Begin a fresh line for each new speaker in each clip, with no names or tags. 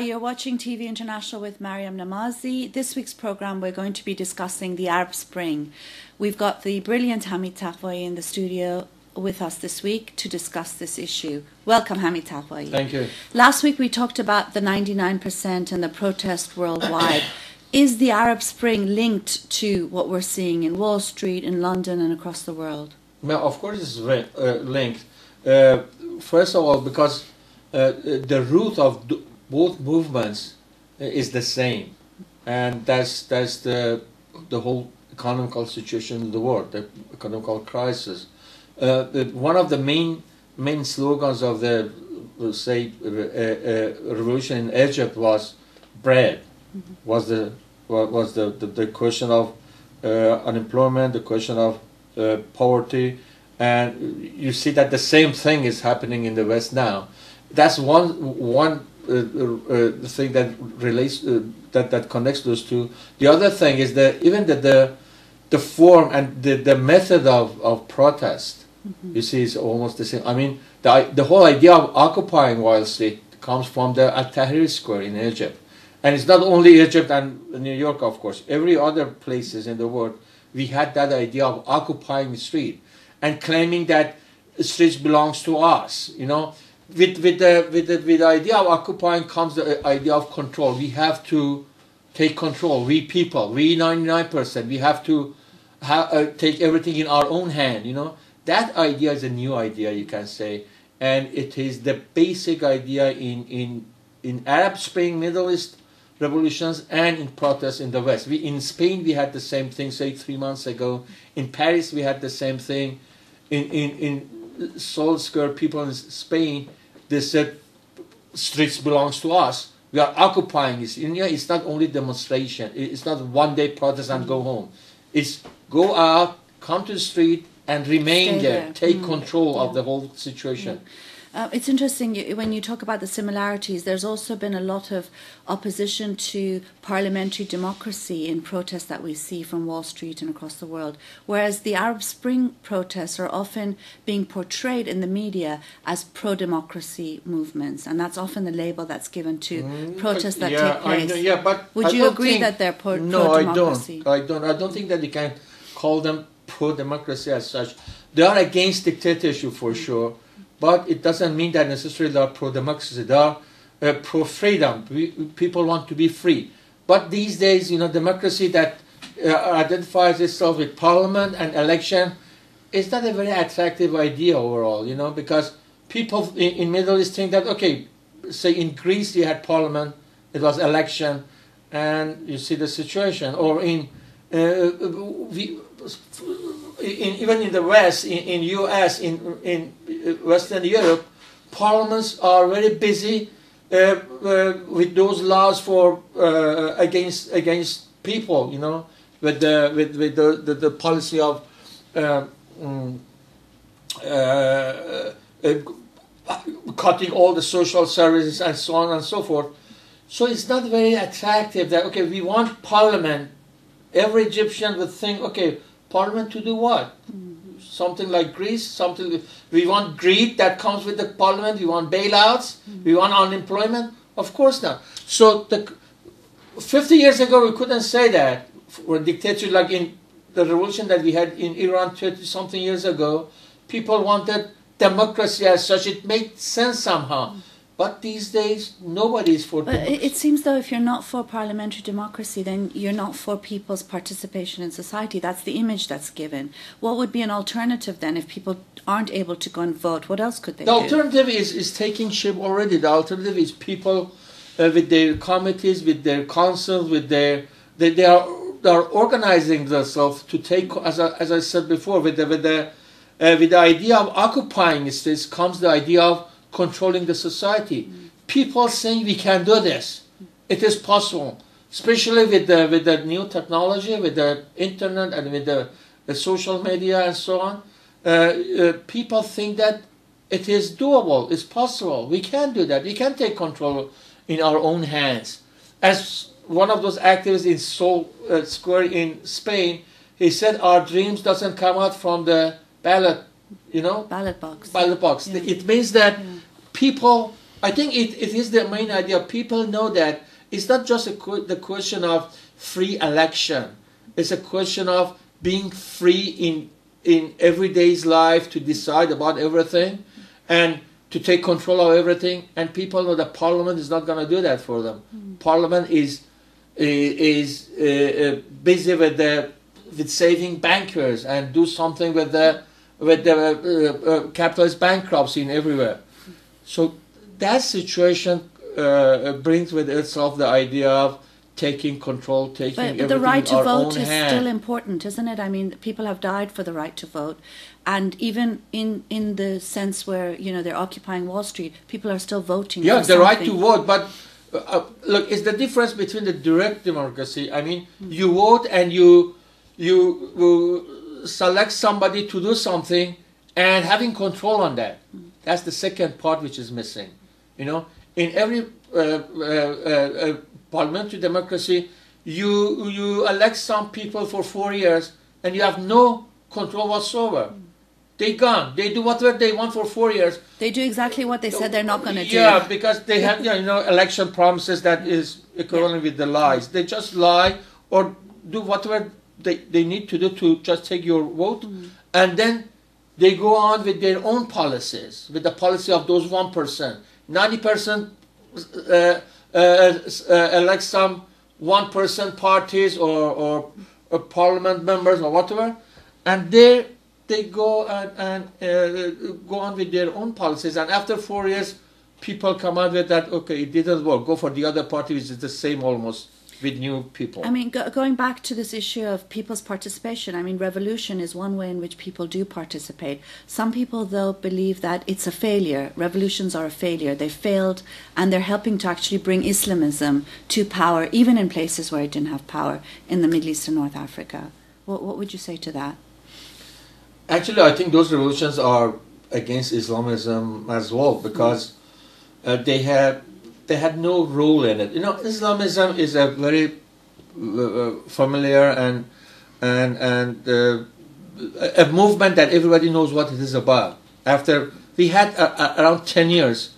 you're watching TV International with Maryam Namazie. This week's program, we're going to be discussing the Arab Spring. We've got the brilliant Hamid Taqvaee in the studio with us this week to discuss this issue. Welcome, Hamid Taqvaee.
Thank you.
Last week we talked about the 99% and the protest worldwide. Is the Arab Spring linked to what we're seeing in Wall Street, in London and across the world?
Well, of course it's linked. First of all, because the root of both movements is the same, and that's the whole economical situation in the world, the economical crisis. One of the main slogans of the revolution in Egypt was bread. Was the question of unemployment, the question of poverty, and you see that the same thing is happening in the West now. That's one thing that relates that connects those two. The other thing is that even the form and the method of protest, you see, is almost the same. I mean, the whole idea of occupying Wall Street comes from the Tahrir Square in Egypt. And it's not only Egypt and New York, of course. Every other places in the world, we had that idea of occupying the street and claiming that the street belongs to us. You know, with the idea of occupying comes the idea of control. We have to take control. We people, we 99%, we have to take everything in our own hand. You know, that idea is a new idea, you can say, and it is the basic idea in Arab Spring, Middle East revolutions, and in protests in the West. In Spain, we had the same thing, say 3 months ago. In Paris, we had the same thing. In Sol Square, people in Spain, they said, streets belongs to us. We are occupying this. It's not only demonstration. It's not one-day protest and go home. It's go out, come to the street, and remain there. Take control of the whole situation.
It's interesting, when you talk about the similarities, there's also been a lot of opposition to parliamentary democracy in protests that we see from Wall Street and across the world, whereas the Arab Spring protests are often being portrayed in the media as pro-democracy movements, and that's often the label that's given to protests that take place.
But
would you agree that they're pro-democracy?
I don't think that you can call them pro-democracy as such. They are against dictatorship for sure. But it doesn't mean that necessarily they are pro-democracy. They are pro-freedom. People want to be free. But these days, you know, democracy that identifies itself with parliament and election is not a very attractive idea overall, you know, because people in Middle East think that, okay, say in Greece you had parliament, it was election, and you see the situation. Or even in the West, in U.S., in Western Europe, parliaments are very busy with those laws for against people, you know, with the policy of cutting all the social services and so on and so forth. So it's not very attractive that, okay, we want parliament. Every Egyptian would think, okay, parliament to do what? Something like Greece, we want greed that comes with the parliament, we want bailouts, we want unemployment? Of course not. So 50 years ago we couldn't say that. For a dictatorship like in the revolution that we had in Iran 30-something years ago, people wanted democracy as such. It made sense somehow. But these days, nobody is for democracy.
It seems though if you're not for parliamentary democracy, then you're not for people's participation in society. That's the image that's given. What would be an alternative then if people aren't able to go and vote? What else could they do?
The alternative is taking shape already. The alternative is people with their committees, with their councils, with their... They are organizing themselves to take, as I said before, with the idea of occupying states comes the idea of controlling the society. People saying we can do this. It is possible, especially with the new technology, with the internet and with the social media and so on. People think that it is doable. It's possible. We can do that. We can take control in our own hands. As one of those activists in Sol Square in Spain, he said, our dreams doesn't come out from the ballot, you know?
Ballot box.
Ballot box.
Yeah.
It means that people I think it is the main idea. People know that it's not just the question of free election. It's a question of being free in everyday's life to decide about everything and to take control of everything. And people know that Parliament is not going to do that for them. Parliament is busy with saving bankers and do something with the capitalist bankruptcy in everywhere. So that situation brings with itself the idea of taking control, taking everything
but the right
in our
to vote
own
is
hand.
still important, isn't it? I mean, people have died for the right to vote, and even in the sense where they're occupying Wall Street, people are still voting.
Yeah,
for
the right
something.
to vote, but look, it's the difference between the direct democracy. I mean, you vote and you select somebody to do something and having control on that. That's the second part which is missing. In every parliamentary democracy, you elect some people for 4 years and you have no control whatsoever. They're gone. They do whatever they want for 4 years.
They do exactly what they said they're not going to do.
Yeah, because they have election promises that is equivalent with the lies. They just lie or do whatever they need to do to just take your vote, and then they go on with their own policies, with the policy of those 1%. 90% elect some 1% parties or parliament members or whatever, and they go and go on with their own policies. And after 4 years, people come out with that, okay, it didn't work, go for the other party, which is the same almost with new people.
I mean, going back to this issue of people's participation, I mean, revolution is one way in which people do participate. Some people, though, believe that it's a failure. Revolutions are a failure. They failed, and they're helping to actually bring Islamism to power, even in places where it didn't have power, in the Middle East and North Africa. What would you say to that?
Actually, I think those revolutions are against Islamism as well, because they had no role in it. Islamism is a very familiar and a movement that everybody knows what it is about. After we had around 10 years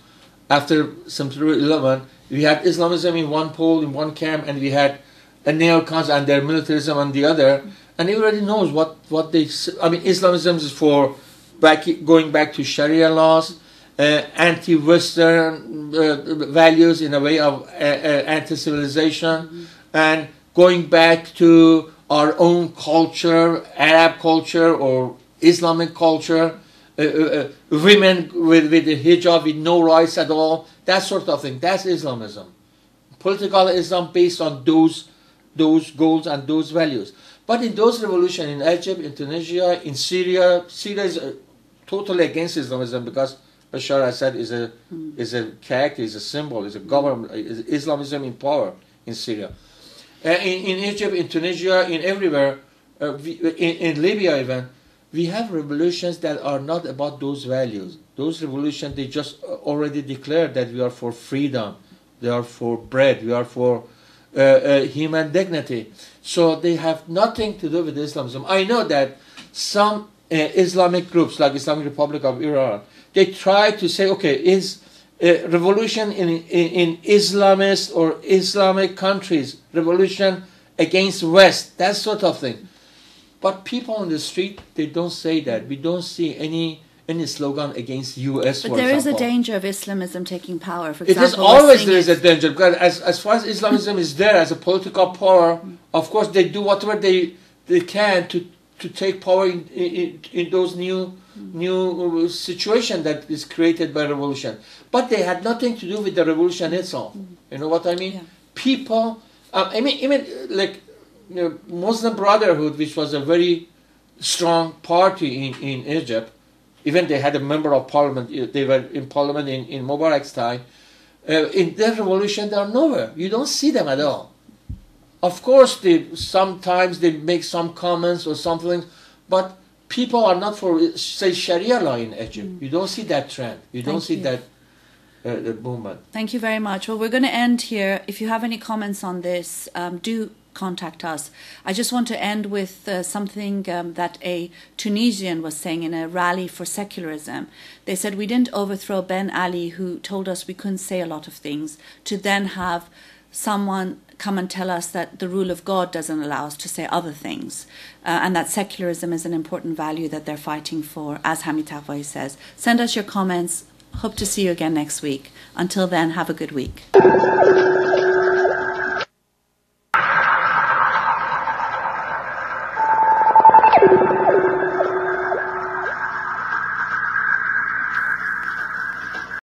after September 11, we had Islamism in one pole, in one camp, and we had neocons and their militarism on the other. And everybody knows what they. I mean, Islamism is for going back to Sharia laws, anti-Western values in a way of anti-civilization, and going back to our own culture, Arab culture or Islamic culture, women with the hijab with no rights at all, that sort of thing. That's Islamism. Political Islam based on those goals and those values. But in those revolutions in Egypt, in Tunisia, in Syria is totally against Islamism, because Bashar Assad is a character, is a symbol, is a government, is Islamism in power in Syria. In Egypt, in Tunisia, in everywhere, in Libya even, we have revolutions that are not about those values. Those revolutions, they just already declared that we are for freedom, they are for bread, we are for human dignity. So they have nothing to do with Islamism. I know that some Islamic groups, like Islamic Republic of Iran, they try to say, okay, is revolution in Islamist or Islamic countries, revolution against West, that sort of thing. But people on the street, they don't say that. We don't see any slogan against US,
but
for
there
example.
is a danger of Islamism taking power. For
It
example,
is always there is a danger, because as far as Islamism is there as a political power, of course they do whatever they can to take power in those new situation that is created by revolution. But they had nothing to do with the revolution itself. You know what I mean?
Yeah.
People, I mean, even like Muslim Brotherhood, which was a very strong party in Egypt. Even they had a member of parliament. They were in parliament in Mubarak's time. In their revolution, they are nowhere. You don't see them at all. Of course, sometimes they make some comments or something, but people are not for, say, Sharia law in Egypt. You don't see that trend. You don't see that movement.
Thank you very much. Well, we're going to end here. If you have any comments on this, do contact us. I just want to end with something that a Tunisian was saying in a rally for secularism. They said, we didn't overthrow Ben Ali, who told us we couldn't say a lot of things, to then have someone come and tell us that the rule of God doesn't allow us to say other things, and that secularism is an important value that they're fighting for, as Hamid Taqvaee says. Send us your comments. Hope to see you again next week. Until then, have a good week.